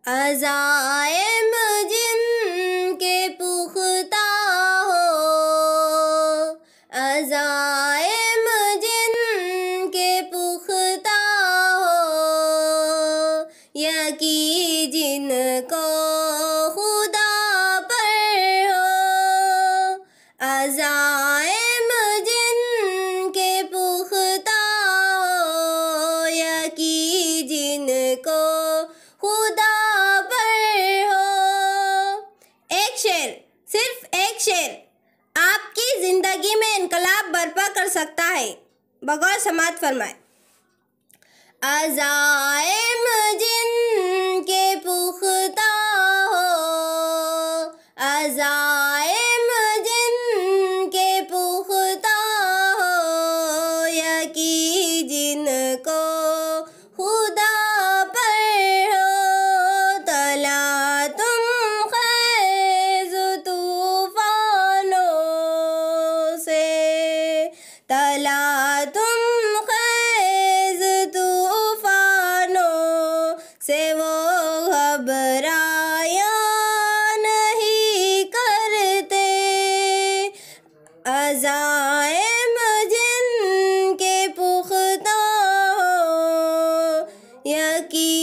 अज़ाइम जिनके पुख्ता हो, अज़ाइम जिनके पुख्ता हो, यकीन जिनको खुदा पर हो। अज़ाइम जिनके पुख्ता हो, यकीन जिनको खुदा पर हो। एक शेर, सिर्फ एक शेर आपकी जिंदगी में इनकलाब बर्पा कर सकता है। बगौर समात फरमाए। अज़ाइम जिनके पुख्ता हो, अज़ाइम जिनके पुख्ता हो, यकीन जिनको खुदा पर हो। तला तुम ख़ैज़ तूफ़ानों से, तला तुम ख़ैज़ तूफ़ानों से, वो घबराया नहीं करते। अज़ाइम जिनके पुख्ता हो, यकीन